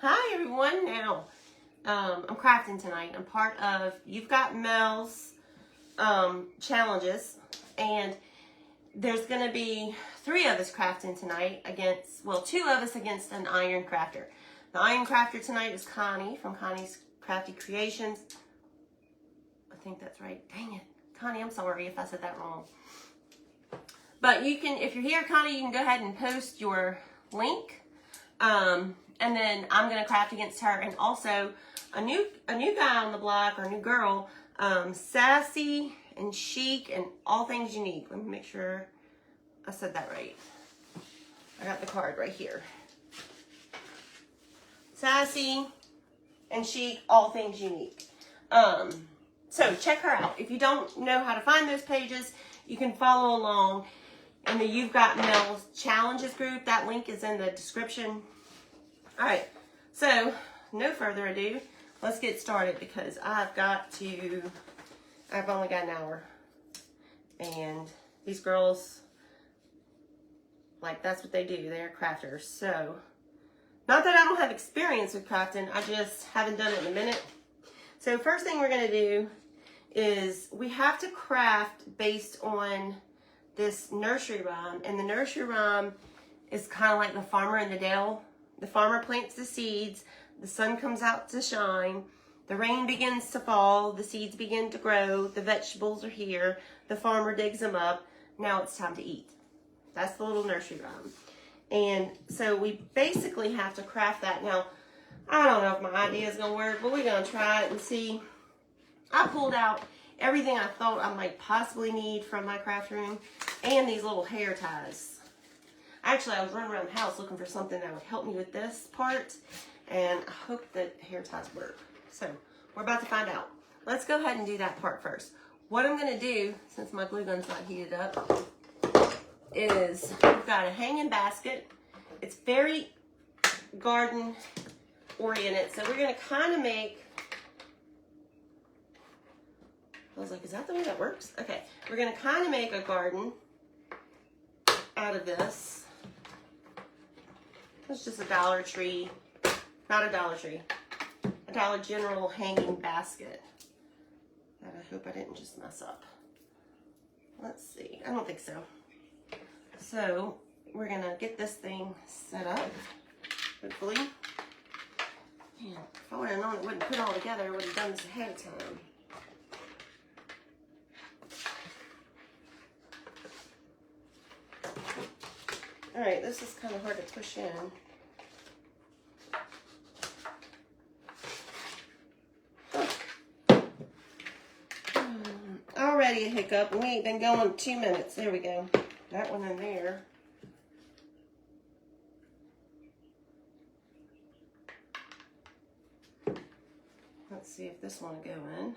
Hi everyone. Now, I'm crafting tonight. I'm part of You've Got Mel's challenges, and there's going to be 3 of us crafting tonight against, well, 2 of us against an iron crafter. The iron crafter tonight is Connie from Connie's Crafty Creations. I think that's right. Dang it. Connie, I'm sorry if I said that wrong. But you can, if you're here, Connie, you can go ahead and post your link. And then I'm going to craft against her. And also a new guy on the block, or a new girl, Sassy and Chic and All Things Unique. Let me make sure I said that right. I got the card right here. Sassy and Chic, All Things Unique. So check her out. If you don't know how to find those pages, you can follow along in the You've Got Mel's challenges group. That link is in the description. All right, so no further ado, let's get started because I've only got an hour. And these girls, like, that's what they do. They're crafters. So, not that I don't have experience with crafting, I just haven't done it in a minute. So first thing we're going to do is we have to craft based on this nursery rhyme. And the nursery rhyme is kind of like the farmer in the dell. The farmer plants the seeds, the sun comes out to shine, the rain begins to fall, the seeds begin to grow, the vegetables are here, the farmer digs them up, now it's time to eat. That's the little nursery rhyme. And so we basically have to craft that. Now, I don't know if my idea is going to work, but we're going to try it and see. I pulled out everything I thought I might possibly need from my craft room, and these little hair ties. Actually, I was running around the house looking for something that would help me with this part, and I hope that hair ties work. So, we're about to find out. Let's go ahead and do that part first. What I'm going to do, since my glue gun's not heated up, is we've got a hanging basket. It's very garden oriented, so we're going to kind of make, I was like, is that the way that works? Okay, we're going to kind of make a garden out of this. It's just a Dollar Tree, not a Dollar Tree, a Dollar General hanging basket that I hope I didn't just mess up. Let's see, I don't think so. So we're gonna get this thing set up, hopefully. Man, if I would have known it wouldn't put all together, I would have done this ahead of time. All right, this is kind of hard to push in. Already a hiccup. We ain't been going 2 minutes. There we go. That one in there. Let's see if this one will go in.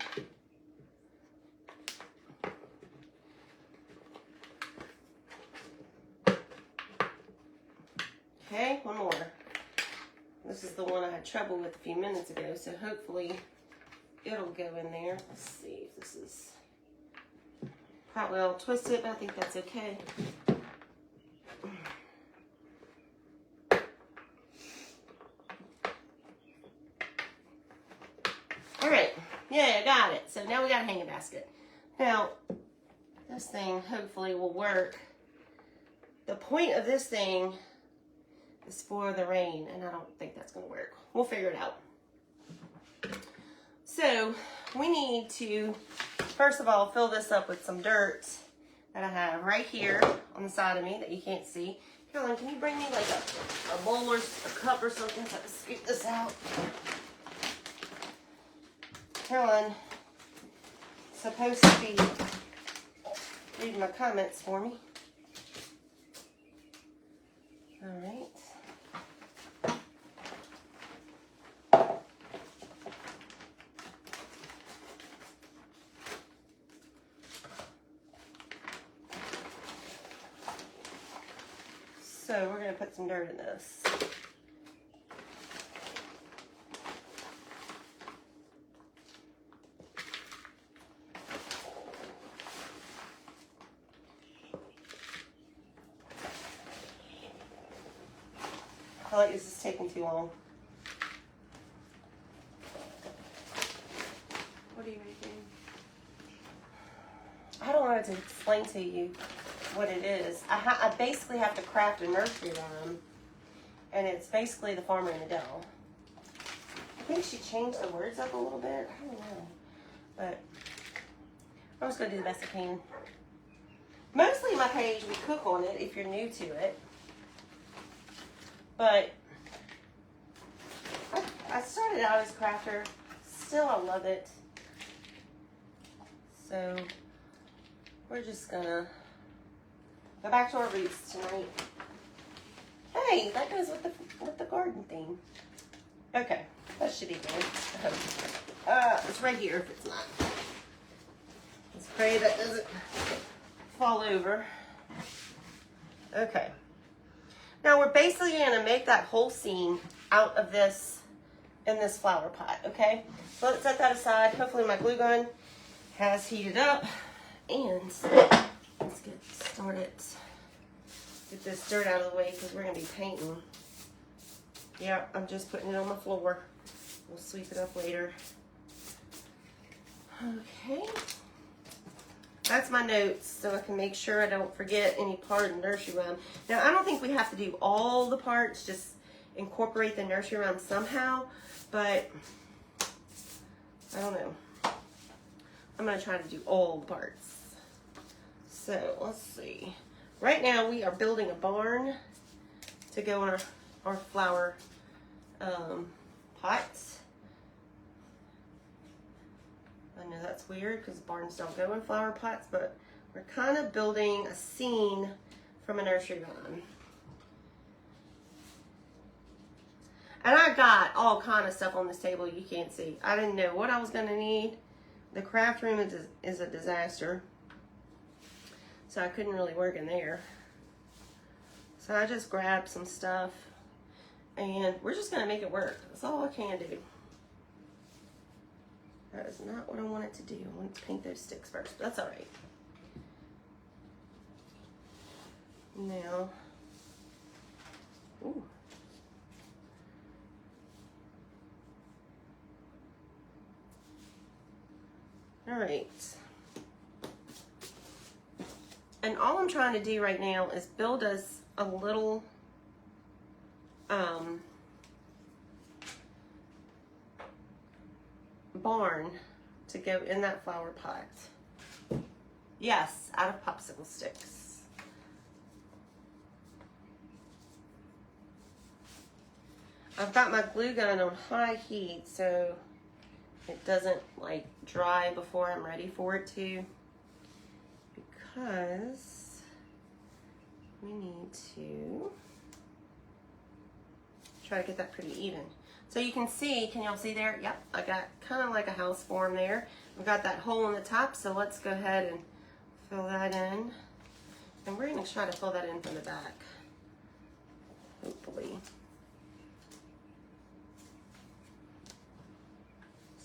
Okay, one more. This is the one I had trouble with a few minutes ago, so hopefully it'll go in there. Let's see if this is, probably I'll twist it, but I think that's okay. All right, yeah, I got it. So now we got a hanging basket. Now, this thing hopefully will work. The point of this thing is for the rain, and I don't think that's going to work. We'll figure it out. So we need to, first of all, fill this up with some dirt that I have right here on the side of me that you can't see. Carolyn, can you bring me like a bowl or a cup or something so I can scoop this out? Carolyn, supposed to be reading my comments for me. All right. So we're going to put some dirt in this. I feel like this is taking too long. What are you making? I don't know how to explain to you what it is. I basically have to craft a nursery rhyme, and it's basically the farmer and the devil. I think she changed the words up a little bit. I don't know, but I'm just gonna do the best I can. Mostly my page, we cook on it if you're new to it, but I started out as a crafter. Still, I love it. So we're just gonna go back to our roots tonight. Hey, that goes with the garden theme. Okay, that should be good. It's right here if it's not. Let's pray that doesn't fall over. Okay. Now we're basically gonna make that whole scene out of this in this flower pot, okay? So let's set that aside. Hopefully my glue gun has heated up, and let's get started. Get this dirt out of the way because we're gonna be painting. Yeah, I'm just putting it on the floor. We'll sweep it up later. Okay. That's my notes, so I can make sure I don't forget any part of the nursery rhyme. Now, I don't think we have to do all the parts, just incorporate the nursery rhyme somehow, but I don't know. I'm going to try to do all the parts. So, let's see. Right now, we are building a barn to go in our flower pots. I know that's weird because barns don't go in flower pots, but we're kind of building a scene from a nursery rhyme. And I got all kind of stuff on this table you can't see. I didn't know what I was going to need. The craft room is a disaster, so I couldn't really work in there. So I just grabbed some stuff, and we're just going to make it work. That's all I can do. That is not what I wanted to do. I wanted to paint those sticks first, but that's all right. Now, ooh. All right. And all I'm trying to do right now is build us a little barn to go in that flower pot. Yes, out of popsicle sticks. I've got my glue gun on high heat so it doesn't like dry before I'm ready for it to, because we need to try to get that pretty even. So you can see, can y'all see there? Yep, I got kind of like a house form there. We've got that hole in the top, so let's go ahead and fill that in. And we're gonna try to fill that in from the back, hopefully.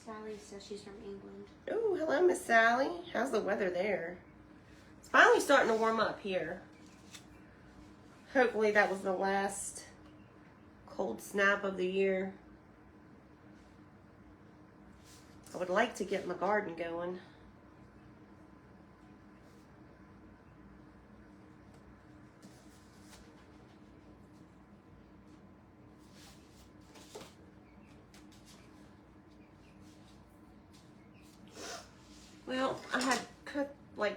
Sally says she's from England. Oh, hello, Miss Sally. How's the weather there? It's finally starting to warm up here. Hopefully that was the last cold snap of the year. I would like to get my garden going. Well, I had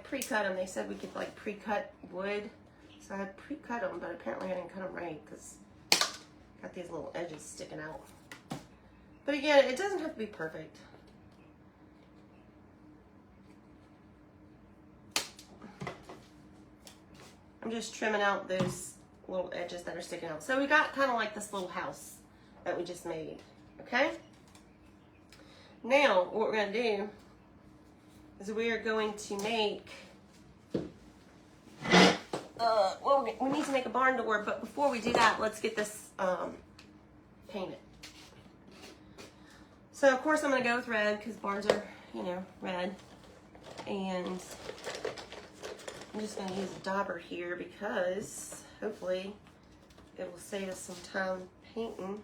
pre-cut them. They said we could like pre-cut wood. So I had pre-cut them, but apparently I didn't cut them right because got these little edges sticking out. But again, it doesn't have to be perfect. I'm just trimming out those little edges that are sticking out. So we got kind of like this little house that we just made, okay? Now, what we're gonna do is we are going to make, well, we need to make a barn door, but before we do that, let's get this painted. So of course I'm gonna go with red because barns are, you know, red. And I'm just gonna use a dauber here because hopefully it will save us some time painting.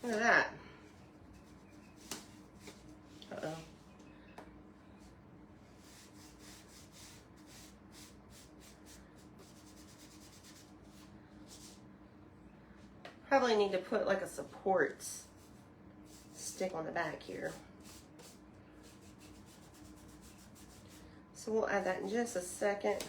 Look at that. Uh-oh. Probably need to put like a support stick on the back here. So we'll add that in just a second.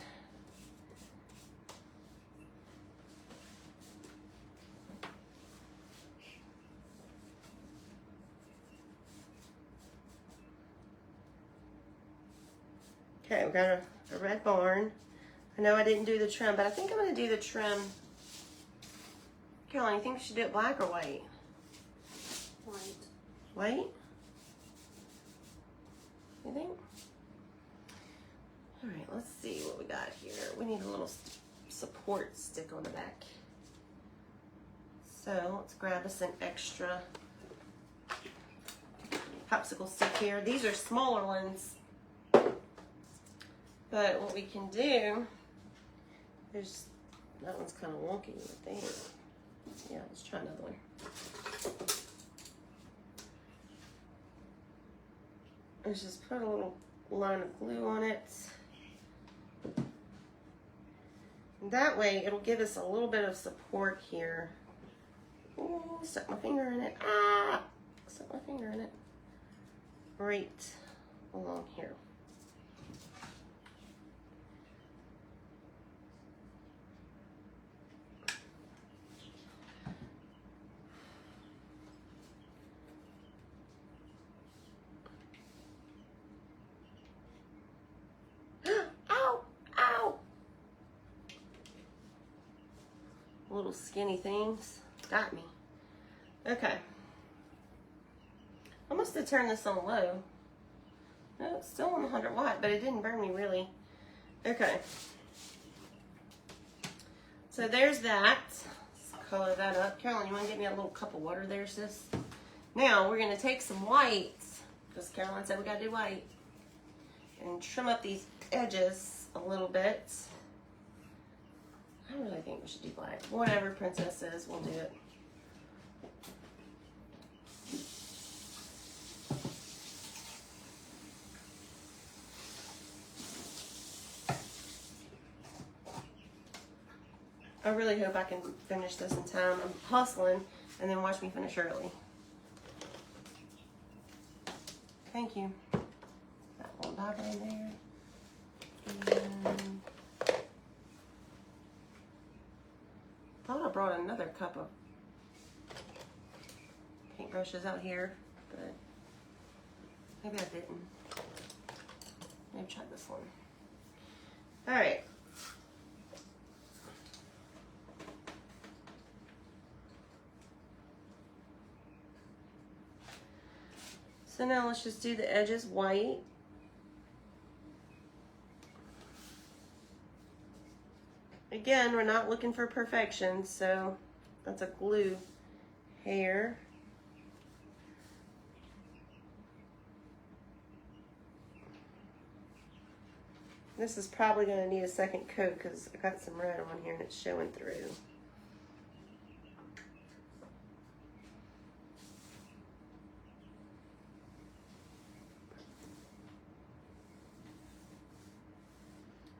Okay, we've got a red barn. I know I didn't do the trim, but I think I'm going to do the trim. Caroline, you think we should do it black or white? White. White? You think? All right, let's see what we got here. We need a little support stick on the back. So let's grab us an extra popsicle stick here. These are smaller ones. But what we can do, that one's kind of wonky, I think. Yeah, let's try another one. Let's just put a little line of glue on it. And that way, it'll give us a little bit of support here. Ooh, stuck my finger in it. Ah! Stuck my finger in it. Right along here. Little skinny things got me. Okay, I must have turned this on low. No, it's still on 100 watt, but it didn't burn me really. Okay, so there's that. Let's color that up. Caroline, you want to get me a little cup of water there, sis? Now we're going to take some whites, because Caroline said we got to do white, and trim up these edges a little bit. I really think we should do black. Whatever Princess says, we'll do it. I really hope I can finish this in time. I'm hustling, and then watch me finish early. Thank you. That little dot in there. And thought I brought another cup of paintbrushes out here, but maybe I didn't. Maybe try this one. All right. So now let's just do the edges white. Again, we're not looking for perfection, so that's a glue hair. This is probably going to need a second coat because I got some red on here and it's showing through.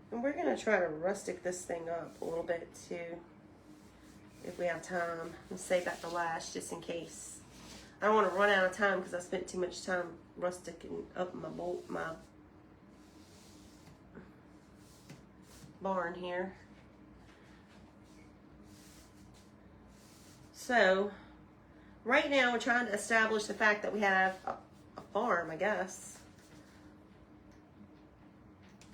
And we're going to try to rustic this thing up a little bit too, if we have time, and save that for last just in case. I don't want to run out of time because I spent too much time rusticking up my barn here. So right now we're trying to establish the fact that we have a farm, I guess,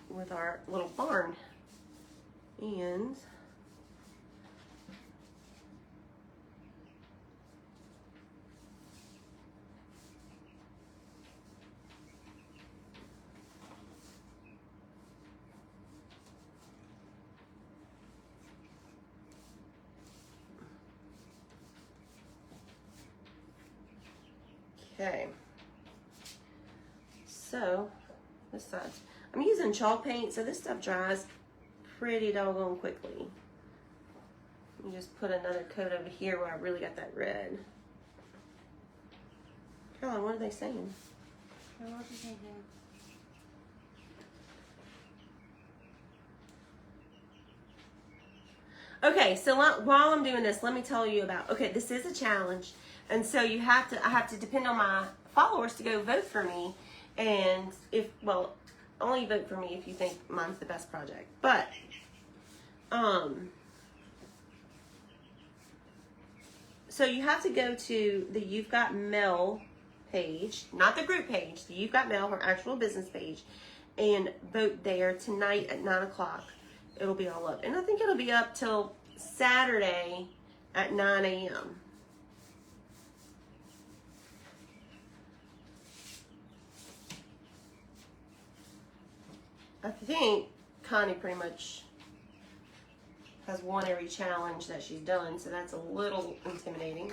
with our little barn. And okay, so this side, I'm using chalk paint, so this stuff dries pretty doggone quickly. Let me just put another coat over here where I really got that red. Caroline, what are they saying? I love the same thing. Okay, so while I'm doing this, let me tell you about, okay, this is a challenge. And so I have to depend on my followers to go vote for me. And only vote for me if you think mine's the best project. But, so you have to go to the You've Got Mel page, not the group page, the You've Got Mel, her actual business page, and vote there tonight at 9 o'clock. It'll be all up. And I think it'll be up till Saturday at 9 a.m. I think Connie pretty much has won every challenge that she's done, so that's a little intimidating.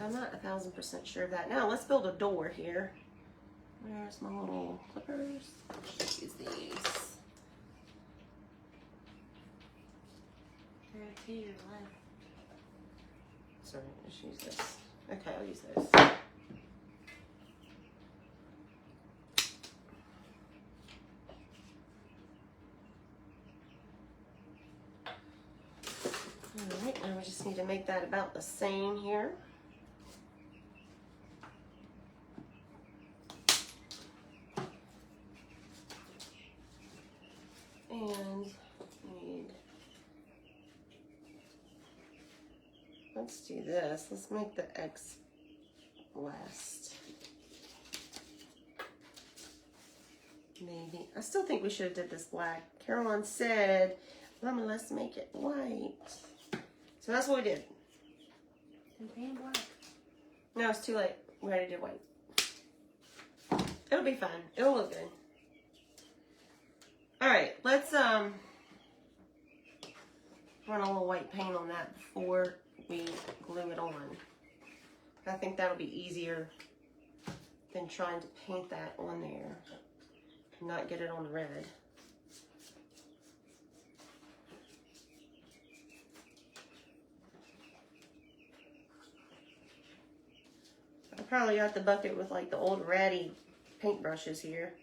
I'm not 1,000% sure of that. Now, let's build a door here. Where's my little clippers? Let's use these. There are 2 years left. Sorry, let's use this. Okay, I'll use those. Alright, now we just need to make that about the same here. And let's do this. Let's make the X last. Maybe. I still think we should have did this black. Caroline said, Mama, let's make it white. So that's what we did. And paint black. No, it's too late. We already did white. It'll be fine. It'll look good. Alright, let's run a little white paint on that before we glue it on. I think that'll be easier than trying to paint that on there and not get it on the red. I probably got the bucket with like the old ratty paintbrushes here.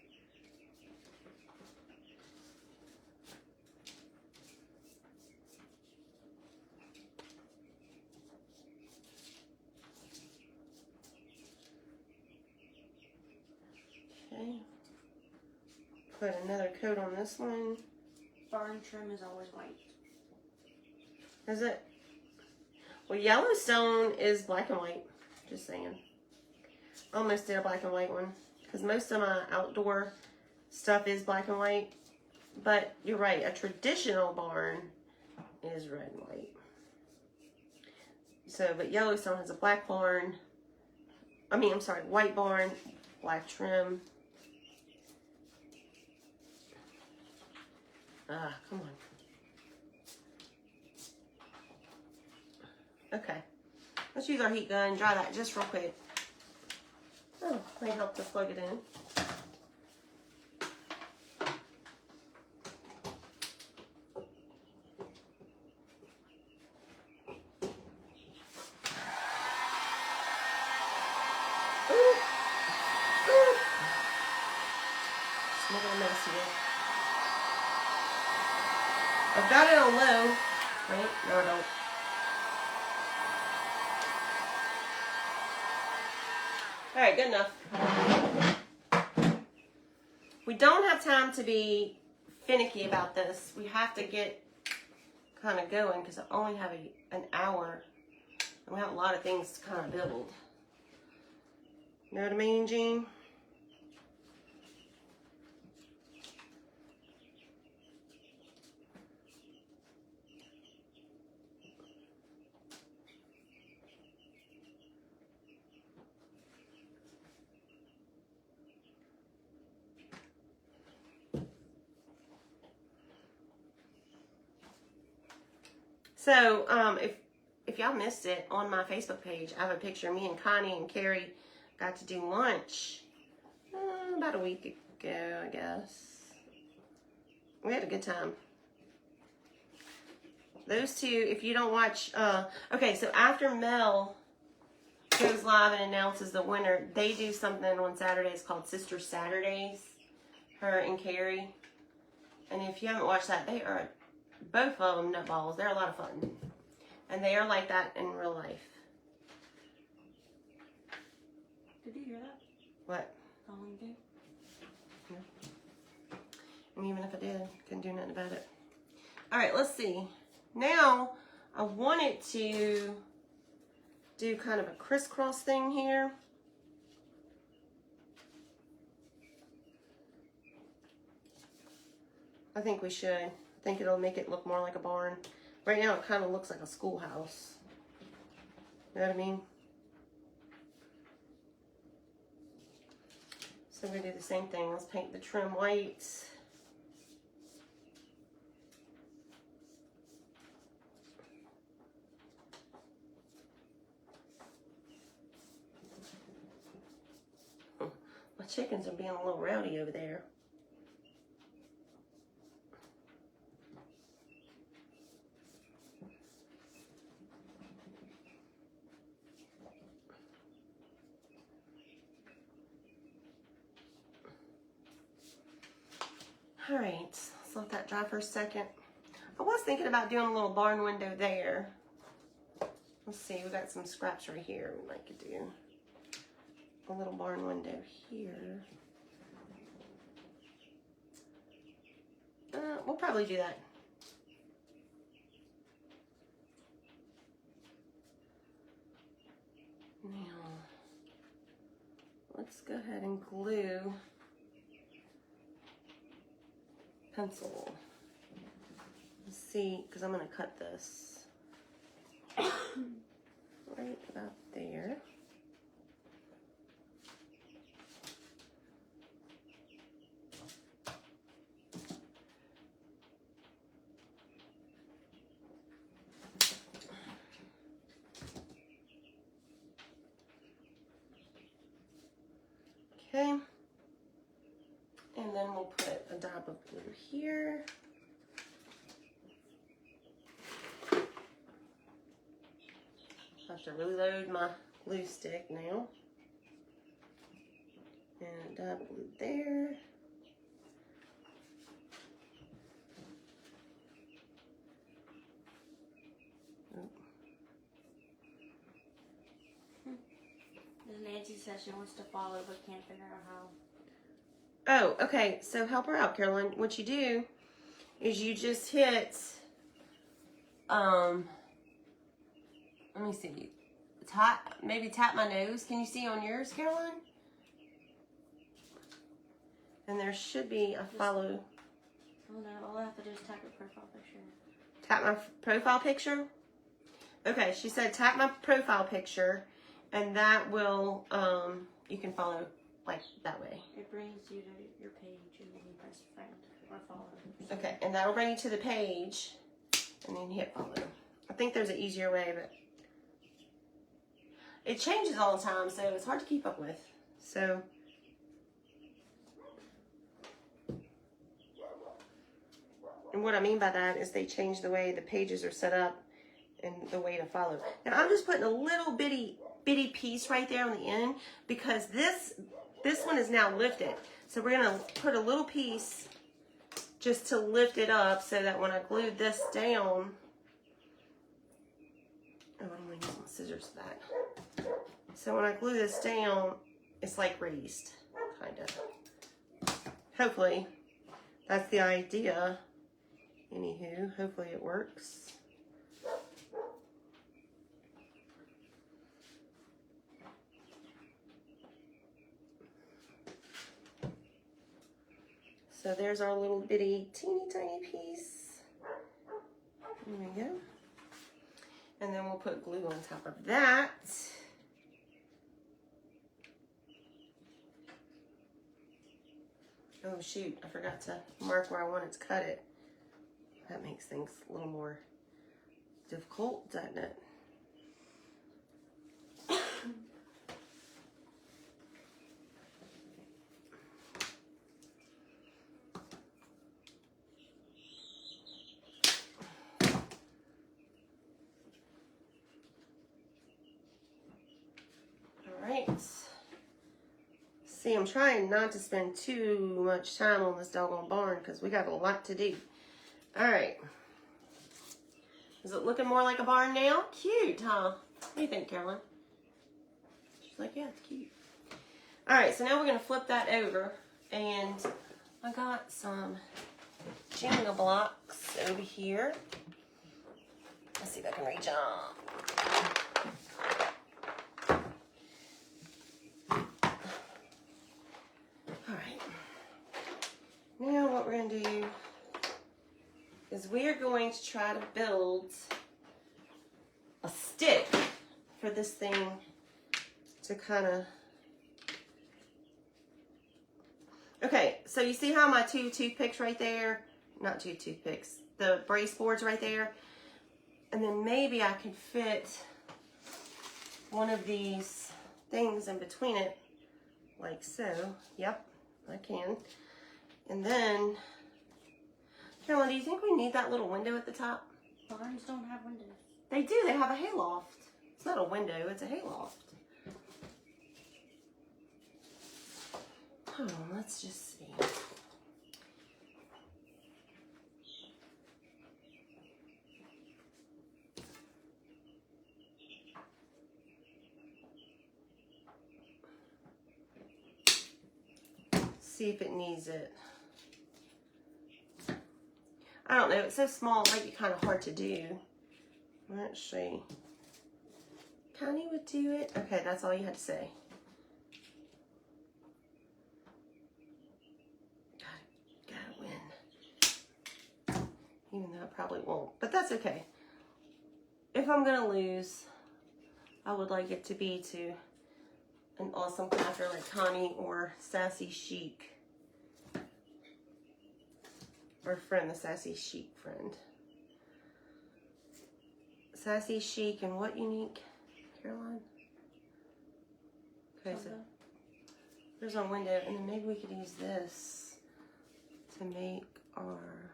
Okay. Put another coat on this one. Barn trim is always white. Is it? Well, Yellowstone is black and white. Just saying. Almost did a black and white one. Because most of my outdoor stuff is black and white. But you're right. A traditional barn is red and white. So, but Yellowstone has a black barn. I'm sorry, white barn, black trim. Come on. Okay. Let's use our heat gun, dry that just real quick. Oh, might help to plug it in. It's making a mess here. I've got it on low. Right? No, I don't. Alright, good enough. We don't have time to be finicky about this. We have to get kind of going because I only have an hour. And we have a lot of things to kind of build. You know what I mean, Jean? So, if y'all missed it, on my Facebook page, I have a picture of me and Connie and Carrie got to do lunch about a week ago, I guess. We had a good time. Those two, if you don't watch, okay, so after Mel goes live and announces the winner. They do something on Saturdays called Sister Saturdays, her and Carrie. And if you haven't watched that, they are, both of them nutballs. They're a lot of fun. And they are like that in real life. Did you hear that? What? Calling you? No. And even if I did, couldn't do nothing about it. All right, let's see. Now, I wanted to do kind of a crisscross thing here. I think we should. I think it'll make it look more like a barn. Right now, it kind of looks like a schoolhouse. You know what I mean? So we're gonna do the same thing. Let's paint the trim white. My chickens are being a little rowdy over there. All right, let's let that dry for a second. I was thinking about doing a little barn window there. Let's see, we got some scraps right here. We might could do a little barn window here. We'll probably do that. Now, let's go ahead and glue pencil. Let's see, because I'm going to cut this right about there. Okay. And then we'll put a dab of blue here. I have to reload my glue stick now. And a dab of blue there. Nancy says she wants to follow but can't figure out how. Oh, okay. So help her out, Caroline. What you do is you just hit, let me see, maybe tap my nose. Can you see on yours, Caroline? And there should be a follow. Oh no, all I have to do is tap your profile picture. Tap my profile picture? Okay, she said tap my profile picture, and that will, you can follow like that way. It brings you to your page and then you press friend or follow. Okay, and that'll bring you to the page, and then hit follow. I think there's an easier way, but it changes all the time, so it's hard to keep up with. So, and what I mean by that is they change the way the pages are set up and the way to follow. Now I'm just putting a little bitty piece right there on the end because this one is now lifted. So we're gonna put a little piece just to lift it up so that when I glue this down, oh, I'm gonna use my scissors for that. So when I glue this down, it's like raised, kind of. Hopefully, that's the idea. Anywho, hopefully it works. So there's our little bitty teeny tiny piece. There we go. And then we'll put glue on top of that. Oh shoot, I forgot to mark where I wanted to cut it. That makes things a little more difficult, doesn't it? right. See, I'm trying not to spend too much time on this doggone barn because we got a lot to do. All right. Is it looking more like a barn now? Cute, huh? What do you think, Caroline? She's like, yeah, it's cute. All right, so now we're going to flip that over. And I got some Jenga blocks over here. Let's see if I can reach them. All right. Now what we're going to do is we are going to try to build a stick for this thing to kind of... Okay, so you see how my two toothpicks right there, not two toothpicks, the brace boards right there, and then maybe I can fit one of these things in between it, like so. Yep, I can. And then, Caroline, do you think we need that little window at the top? Barns don't have windows. They do, they have a hayloft. It's not a window, it's a hayloft. Hold on, let's just see. See if it needs it. I don't know, it's so small, it might be kind of hard to do. Let's see. Connie would do it. Okay, that's all you had to say. Gotta win. Even though I probably won't, but that's okay. If I'm gonna lose, I would like it to be to an awesome crafter like Connie or Sassy Chic. Or friend, the Sassy Chic friend. Sassy Chic and what unique, Caroline? Okay, so there's our window, and then maybe we could use this to make our...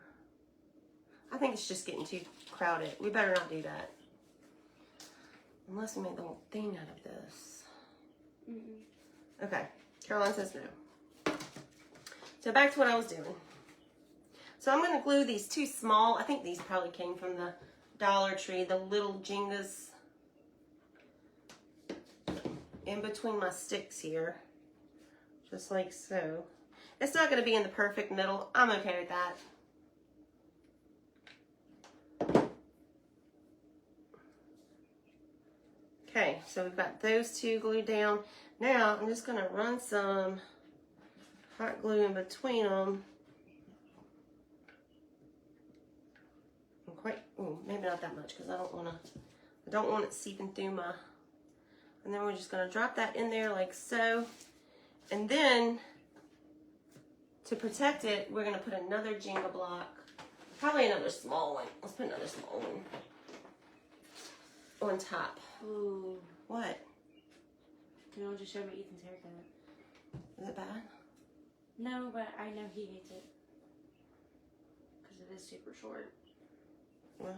I think it's just getting too crowded. We better not do that. Unless we make the whole thing out of this. Mm-mm. Okay, Caroline says no. So back to what I was doing. So I'm going to glue these two small, I think these probably came from the Dollar Tree, the little Jengas in between my sticks here, just like so. It's not going to be in the perfect middle. I'm okay with that. Okay, so we've got those two glued down. Now I'm just going to run some hot glue in between them. Maybe not that much because I don't want it seeping through my, and then we're just going to drop that in there like so. And then to protect it, we're going to put another Jenga block, probably another small one. Let's put another small one on top. Ooh. What? You don't just show me Ethan's haircut. Is it bad? No, but I know he hates it. Because it is super short. Well.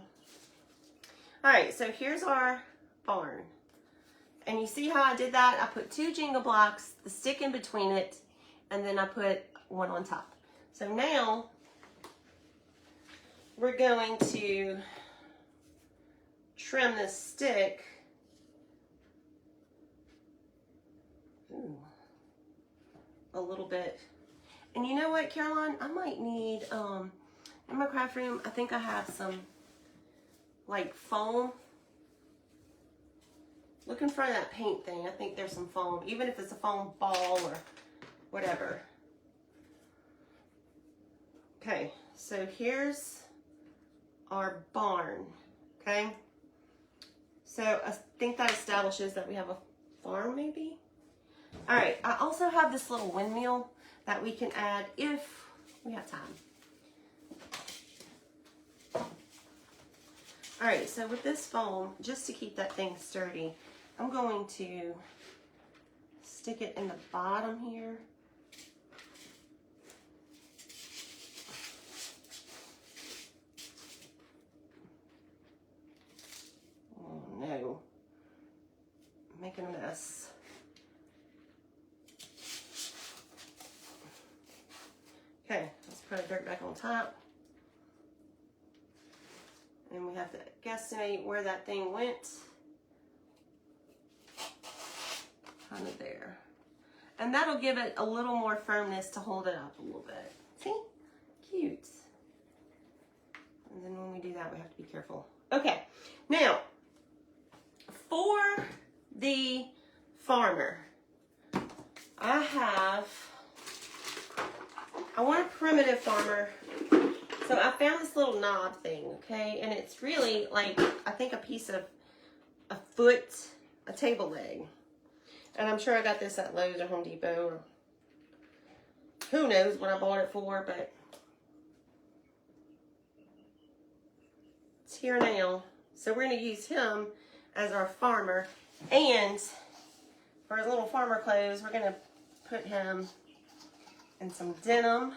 Alright, so here's our barn. And you see how I did that? I put two Jenga blocks, the stick in between it, and then I put one on top. So now we're going to trim this stick. Ooh, a little bit. And you know what, Caroline? I might need, in my craft room, I think I have some, like, foam. Look in front of that paint thing. I think there's some foam, even if it's a foam ball or whatever. Okay, so here's our barn, okay? So I think that establishes that we have a farm, maybe? All right, I also have this little windmill that we can add if we have time. All right, so with this foam, just to keep that thing sturdy, I'm going to stick it in the bottom here. Oh no, I'm making a mess. that dirt back on top. And we have to guesstimate where that thing went. Kind of there. And that'll give it a little more firmness to hold it up a little bit. See? Cute. And then when we do that, we have to be careful. Okay, now, for the farmer, I want a primitive farmer. So I found this little knob thing, okay? And it's really like, I think a piece of a foot, a table leg. And I'm sure I got this at Lowe's or Home Depot, or who knows what I bought it for, but it's here now. So we're going to use him as our farmer. And for his little farmer clothes, we're going to put him in some denim.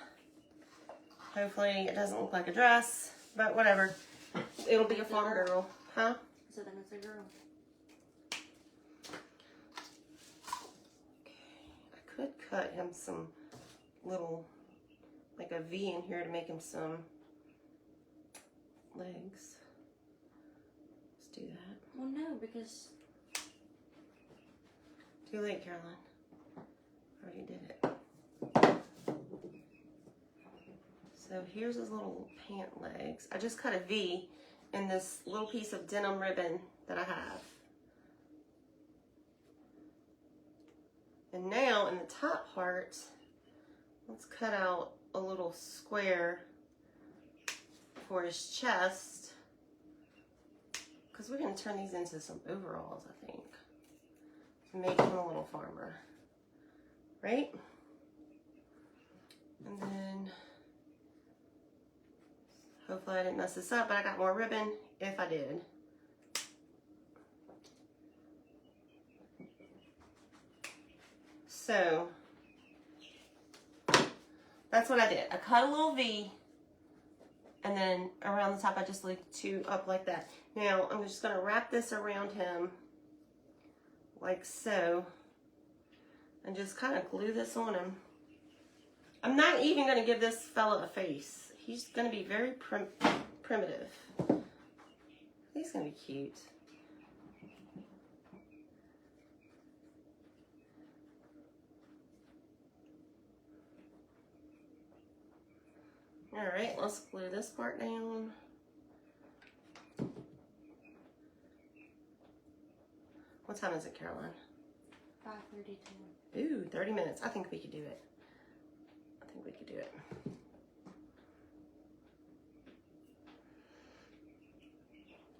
Hopefully it doesn't look like a dress, but whatever. It'll be a farm girl. Huh? So then it's a girl. I could cut him some little, like a V in here to make him some legs. Let's do that. Well, no, because... Too late, Caroline. Already did it. So here's his little pant legs. I just cut a V in this little piece of denim ribbon that I have. And now in the top part, let's cut out a little square for his chest, because we're going to turn these into some overalls, I think, to make him a little farmer, right? And then hopefully I didn't mess this up, but I got more ribbon if I did. So that's what I did. I cut a little V, and then around the top I just laid two up like that. Now I'm just going to wrap this around him like so, and just kind of glue this on him. I'm not even going to give this fella a face. He's going to be very primitive. He's going to be cute. All right, let's glue this part down. What time is it, Caroline? 5:32. Ooh, 30 minutes. I think we could do it. I think we could do it.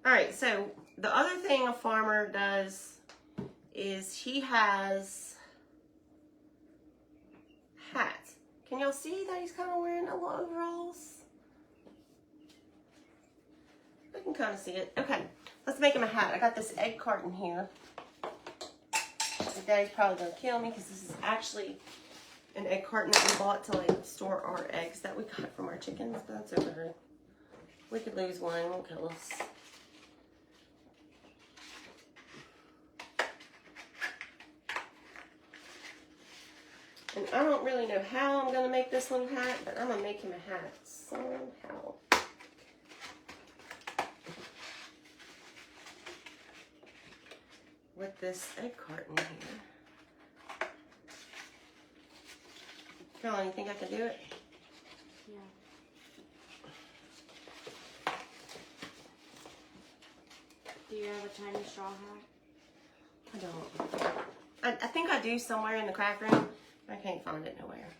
All right, so the other thing a farmer does is he has hats. Can y'all see that he's kind of wearing a little overalls? I can kind of see it. Okay, let's make him a hat. I got this egg carton here. My daddy's probably gonna kill me because this is actually an egg carton that we bought to like store our eggs that we got from our chickens, but that's okay. We could lose one, it won't kill us. And I don't really know how I'm gonna make this little hat, but I'm gonna make him a hat somehow. With this egg carton here. Caroline, you think I can do it? Yeah. Do you have a tiny straw hat? I don't. I think I do somewhere in the craft room. I can't find it nowhere.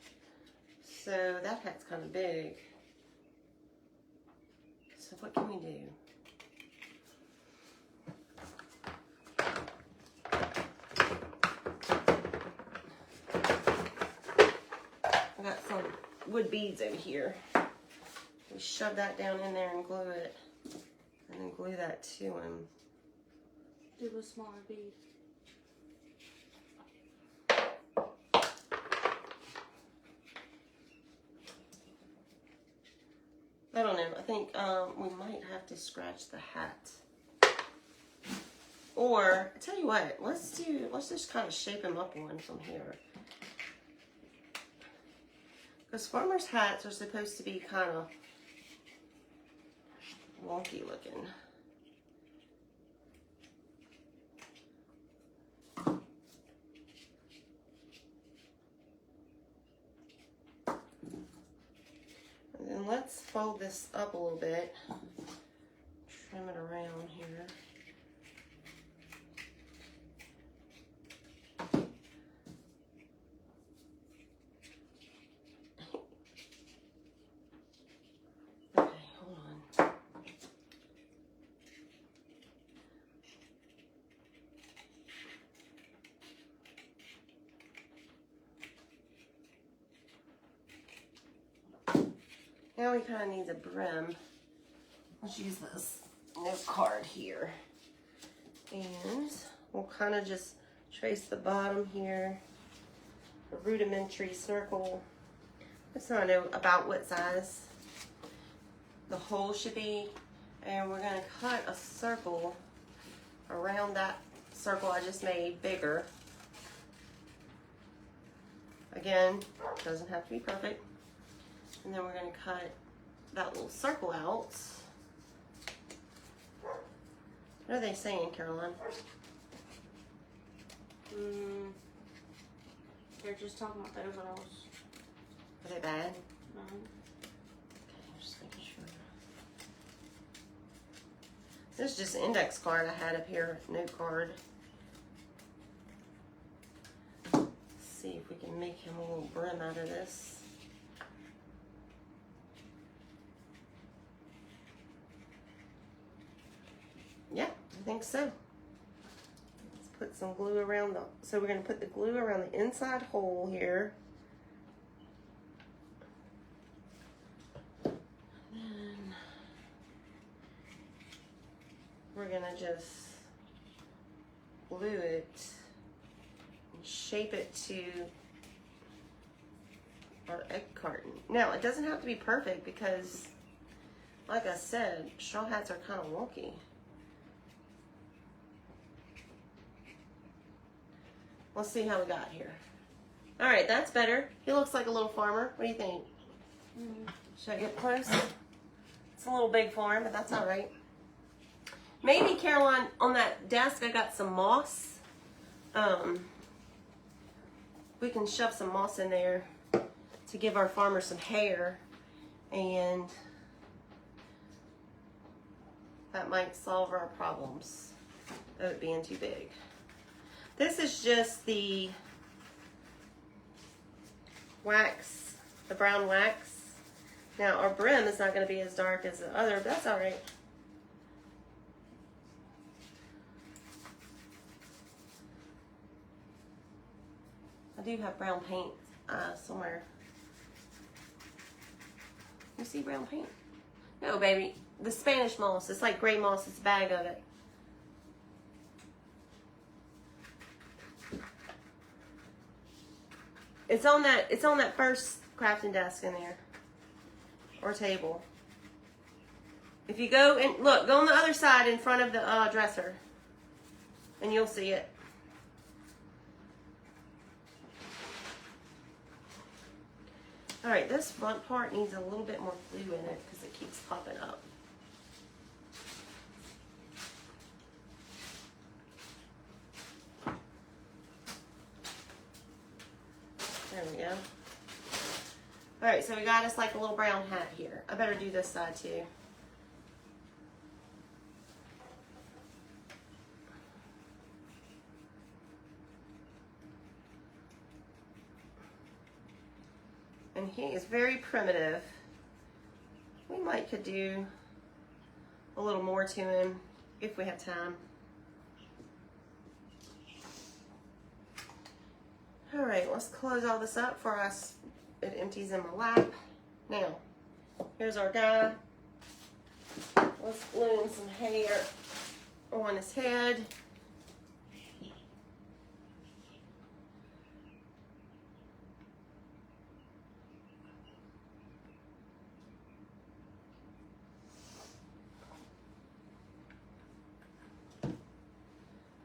So that hat's kind of big. So what can we do? I got some wood beads over here. We shove that down in there and glue it. And then glue that to him. Do a smaller bead. I don't know. I think we might have to scratch the hat. Or, I tell you what, let's just kind of shape him up one from here. Because farmers' hats are supposed to be kind of wonky looking. And then let's fold this up a little bit. Trim it around here. Okay, hold on. Now we kind of need a brim. Let's use this note card here. And we'll kind of just trace the bottom here. A rudimentary circle. Let's not know about what size the hole should be. And we're going to cut a circle around that circle I just made bigger. Again, doesn't have to be perfect. And then we're going to cut that little circle out. What are they saying, Caroline? They're just talking about the overalls. Are they bad? No. Okay, just making sure. This is just an index card I had up here, note card. Let's see if we can make him a little brim out of this. Yeah, I think so. Let's put some glue around the, so we're going to put the glue around the inside hole here. And then we're going to just glue it and shape it to our egg carton. Now, it doesn't have to be perfect because, like I said, straw hats are kind of wonky. Let's see how we got here. All right, that's better. He looks like a little farmer. What do you think? Should I get close? It's a little big for him, but that's all right. Maybe, Caroline, on that desk I got some moss. We can shove some moss in there to give our farmer some hair, and that might solve our problems of it being too big. This is just the wax, the brown wax. Now our brim is not going to be as dark as the other, but that's all right. I do have brown paint somewhere. You see brown paint? No, baby. The Spanish moss. It's like gray moss. It's a bag of it. It's on that first crafting desk in there. Or table. If you go and look, go on the other side in front of the dresser. And you'll see it. Alright, this front part needs a little bit more glue in it because it keeps popping up. There we go. Alright, so we got us like a little brown hat here. I better do this side too. And he is very primitive. We might could do a little more to him if we have time. All right, let's close all this up for us. It empties in my lap. Now, here's our guy. Let's glue in some hair on his head.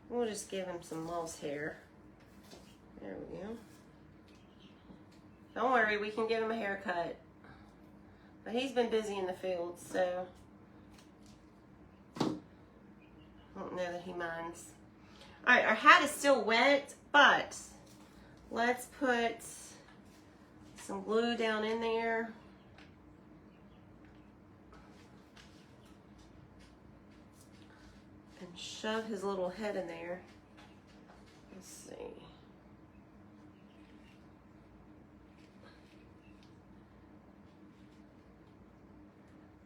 We'll just give him some moss hair. There we go. Don't worry, we can give him a haircut. But he's been busy in the field, so I don't know that he minds. All right, our hat is still wet, but let's put some glue down in there. And shove his little head in there. Let's see.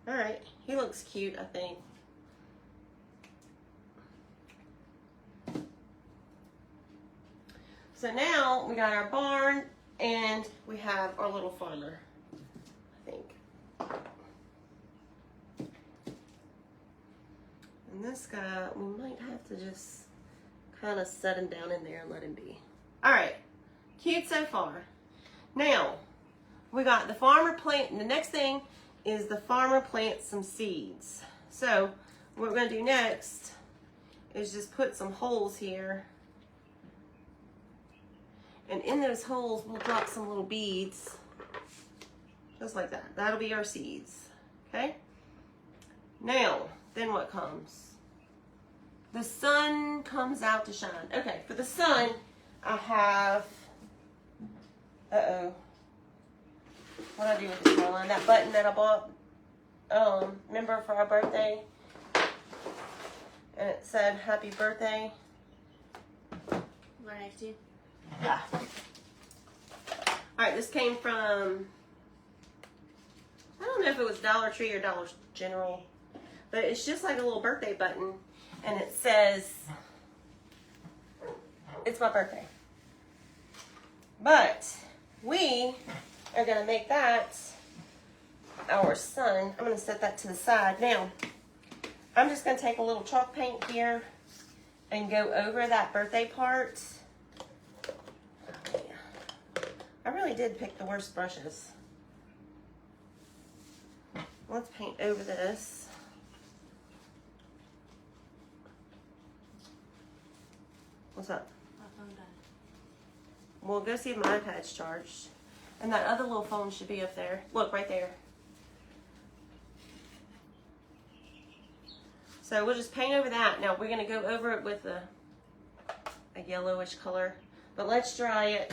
All right, he looks cute, I think. So now we got our barn and we have our little farmer, I think. And this guy, we might have to just kind of set him down in there and let him be. All right, cute so far. Now, we got the farmer plant. The next thing is the farmer plants some seeds. So what we're gonna do next is just put some holes here. And in those holes, we'll drop some little beads, just like that. That'll be our seeds, okay? Now, then what comes? The sun comes out to shine. Okay, for the sun, I have, what did I do with this, Caroline? That button that I bought, remember for our birthday? And it said, happy birthday. Right next to you. Yeah. All right, this came from, I don't know if it was Dollar Tree or Dollar General, but it's just like a little birthday button, and it says, it's my birthday. But we are gonna make that our sun. I'm gonna set that to the side. Now, I'm just gonna take a little chalk paint here and go over that birthday part. I really did pick the worst brushes. Let's paint over this. What's up? My phone died. Well, go see if my iPad's charged. And that other little phone should be up there. Look, right there. So we'll just paint over that. Now we're gonna go over it with a yellowish color. But let's dry it.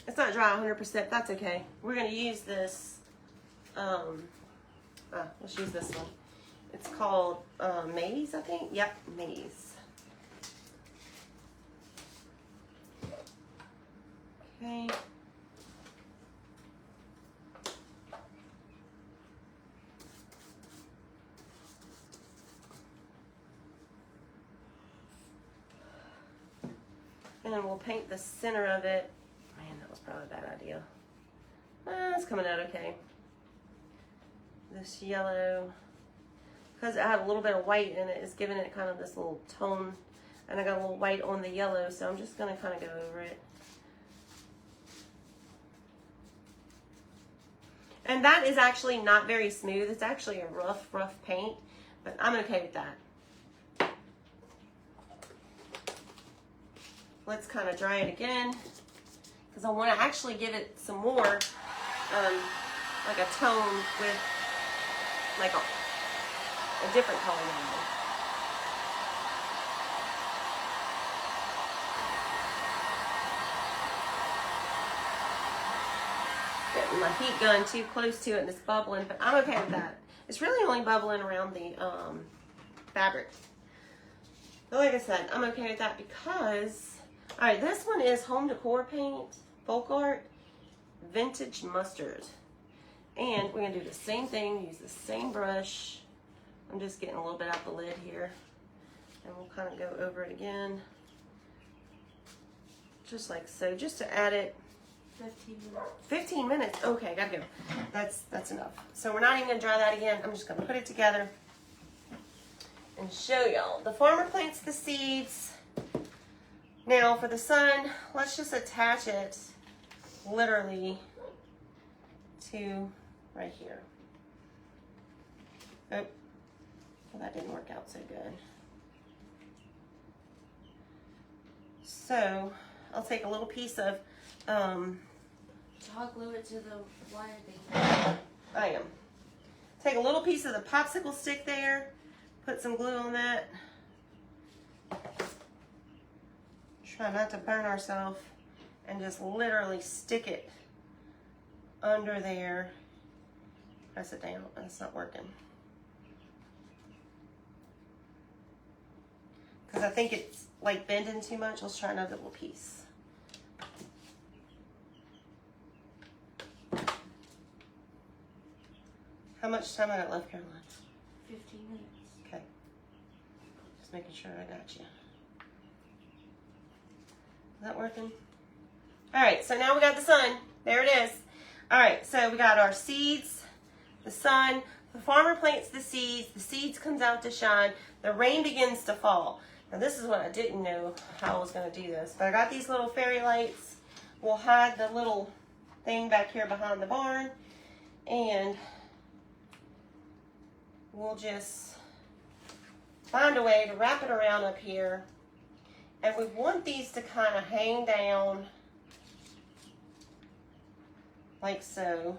It's not dry 100%, that's okay. We're gonna use this, let's use this one. It's called Maize, I think? Yep, Maize. Okay. And then we'll paint the center of it. Man, that was probably a bad idea. It's coming out okay. This yellow, because it had a little bit of white in it, is giving it kind of this little tone. And I got a little white on the yellow, so I'm just going to kind of go over it. And that is actually not very smooth. It's actually a rough paint, but I'm okay with that. Let's kind of dry it again, because I want to actually give it some more, like a tone with like a different color now. Getting my heat gun too close to it and it's bubbling, but I'm okay with that. It's really only bubbling around the fabric. But like I said, I'm okay with that because, all right, this one is Home Decor Paint, Folk Art, Vintage Mustard. And we're gonna do the same thing, use the same brush. I'm just getting a little bit out the lid here. And we'll kind of go over it again. Just like so, just to add it 15 minutes. 15 minutes. Okay, gotta go. That's enough. So we're not even gonna dry that again. I'm just gonna put it together and show y'all. The farmer plants the seeds. Now for the sun, let's just attach it literally to right here. Oh, well, that didn't work out so good. So I'll take a little piece of I'll glue it to the wire thing. I am. Take a little piece of the popsicle stick there, put some glue on that. Try not to burn ourselves, and just literally stick it under there. Press it down. That's not working. Because I think it's like bending too much. Let's try another little piece. How much time I got left, Caroline? 15 minutes. Okay. Just making sure I got you. Is that working? All right, so now we got the sun. There it is. All right, so we got our seeds, the sun, the farmer plants the seeds comes out to shine, the rain begins to fall. Now this is what I didn't know how I was gonna do this, but I got these little fairy lights. We'll hide the little thing back here behind the barn, and we'll just find a way to wrap it around up here. And we want these to kind of hang down like so.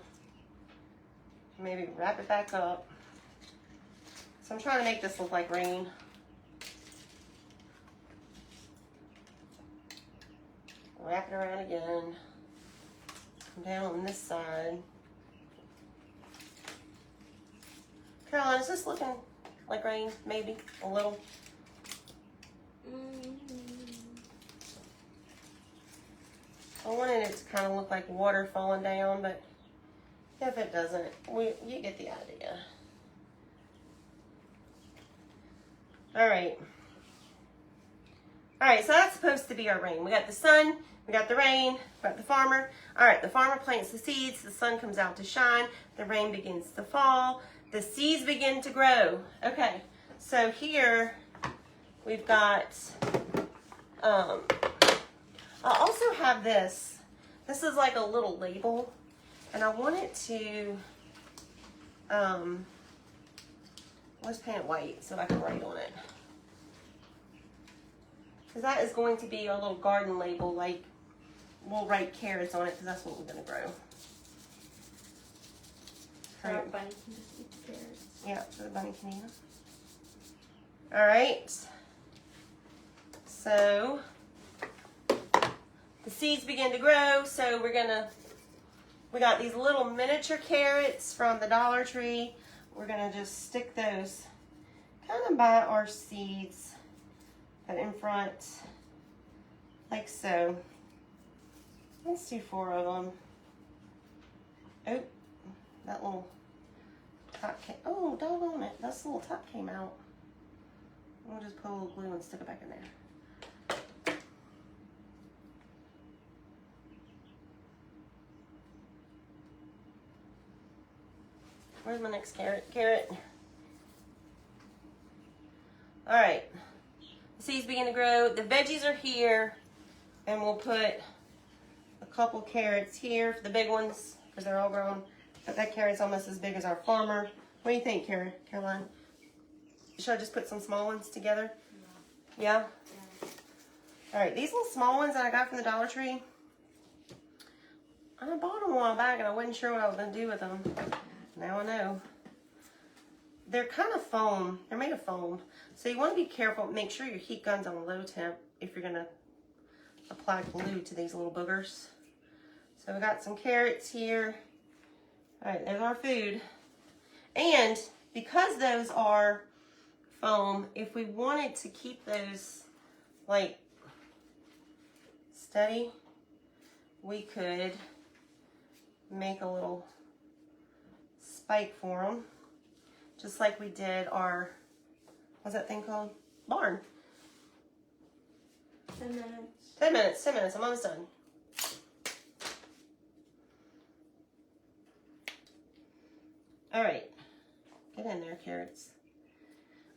Maybe wrap it back up. So I'm trying to make this look like rain. Wrap it around again. Come down on this side. Caroline, is this looking like rain? Maybe a little. I wanted it to kind of look like water falling down, but if it doesn't, you get the idea. All right. All right, so that's supposed to be our rain. We got the sun, we got the rain, we got the farmer. All right, the farmer plants the seeds, the sun comes out to shine, the rain begins to fall, the seeds begin to grow. Okay, so here we've got, I also have this. This is like a little label, and I want it to, let's paint it white so I can write on it. Because that is going to be our little garden label, like we'll write carrots on it because that's what we're going to grow. So our bunny can just eat the carrots. Yeah, so the bunny can eat them. All right. So the seeds begin to grow, so we got these little miniature carrots from the Dollar Tree. We're gonna just stick those kind of by our seeds, but in front, like so. Let's do 4 of them. Oh, that little top came, oh, doggone it, that little top came out. We'll just put a little glue and stick it back in there. Where's my next carrot? Carrot. All right. The seeds begin to grow. The veggies are here. And we'll put a couple carrots here for the big ones because they're all grown. But that carrot's almost as big as our farmer. What do you think, Caroline? Should I just put some small ones together? Yeah? Yeah. All right. These little small ones that I got from the Dollar Tree, I bought them a while back and I wasn't sure what I was going to do with them. Now I know. They're kind of foam. They're made of foam. So you want to be careful. Make sure your heat gun's on low temp if you're going to apply glue to these little boogers. So we got some carrots here. All right, there's our food. And because those are foam, if we wanted to keep those like steady, we could make a little spike for them, just like we did our, what's that thing called? Barn. 10 minutes. 10 minutes, 10 minutes, I'm almost done. carrots.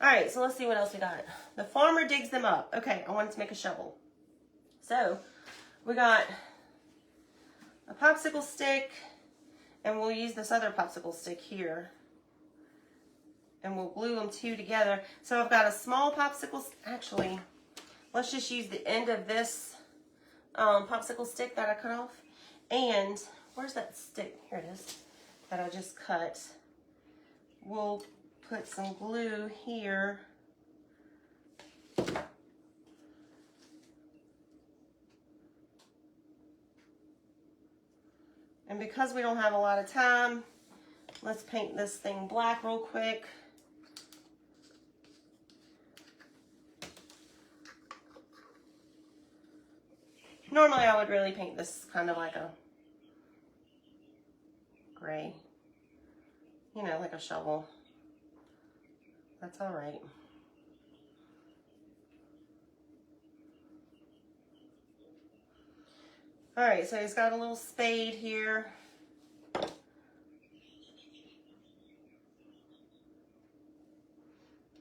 All right, so let's see what else we got. The farmer digs them up. Okay, I wanted to make a shovel. So we got a popsicle stick, and we'll use this other popsicle stick here. And we'll glue them two together. So I've got a small popsicle, actually, let's just use the end of this popsicle stick that I cut off. And where's that stick? Here it is, that I just cut. We'll put some glue here. And because we don't have a lot of time, let's paint this thing black real quick. Normally I would really paint this kind of like a gray, you know, like a shovel. That's all right. All right, so he's got a little spade here.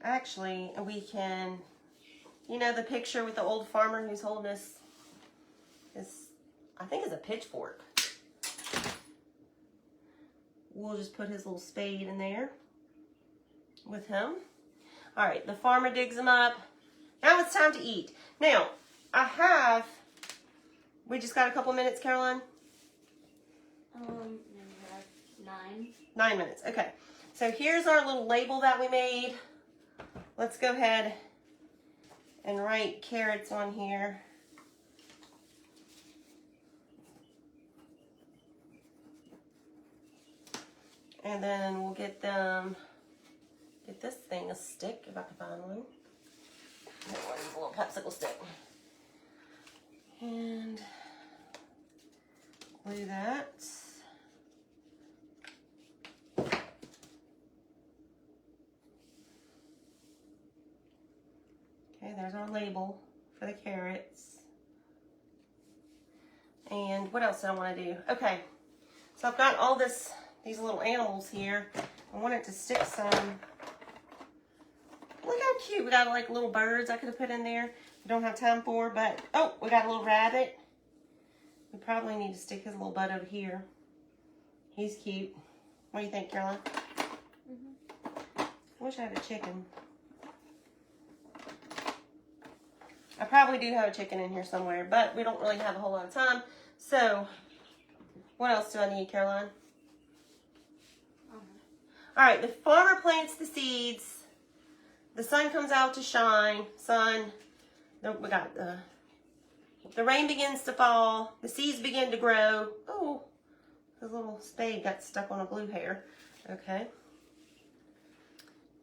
Actually, we can, you know, the picture with the old farmer who's holding this, I think it's a pitchfork. We'll just put his little spade in there with him. All right, the farmer digs them up. Now it's time to eat. Now, we just got a couple minutes, Caroline? No, we have 9. 9 minutes, okay. So here's our little label that we made. Let's go ahead and write carrots on here. And then we'll get this thing a stick, if I can find one. A little popsicle stick. And glue that. Okay, there's our label for the carrots. And what else do I want to do? Okay, so I've got all these little animals here. I wanted to stick some. Look how cute. We got like little birds I could have put in there. We don't have time for, but oh, we got a little rabbit. We probably need to stick his little butt over here. He's cute. What do you think, Caroline? I wish I had a chicken. I probably do have a chicken in here somewhere, but we don't really have a whole lot of time. So, what else do I need, Caroline? All right, the farmer plants the seeds. The sun comes out to shine. We got the rain begins to fall. The seeds begin to grow. Oh, the little spade got stuck on a glue hair. Okay.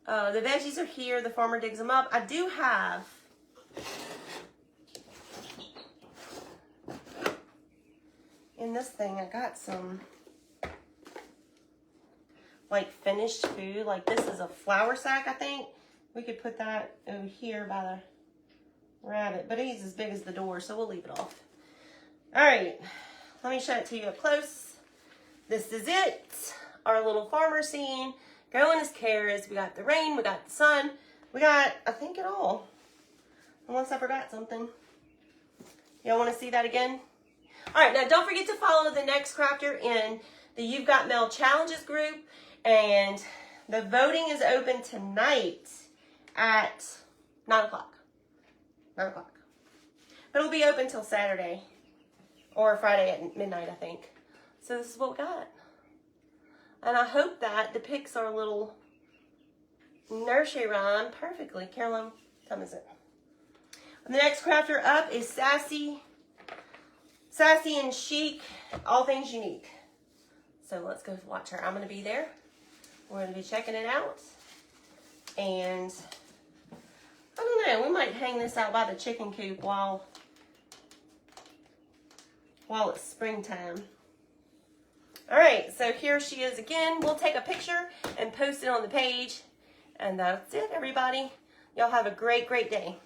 The veggies are here. The farmer digs them up. I do have in this thing, I got some like finished food. Like this is a flour sack, I think. We could put that over here by the rabbit, but he's as big as the door, so we'll leave it off. All right, let me show it to you up close. This is it, our little farmer scene. Growing his carrots. We got the rain, we got the sun, we got, I think, it all. Unless I forgot something. Y'all want to see that again? All right, now don't forget to follow the next crafter in the You've Got Mail Challenges group, and the voting is open tonight at 9 o'clock. 9 o'clock. But it'll be open till Saturday or Friday at midnight, I think. So this is what we got. And I hope that depicts our little nursery rhyme perfectly. Caroline, what time is it? The next crafter up is Sassy and Chic, all things unique. So let's go watch her. I'm going to be there. We're going to be checking it out. And I don't know, we might hang this out by the chicken coop while it's springtime. All right, so here she is again. We'll take a picture and post it on the page. And that's it, everybody. Y'all have a great, great day.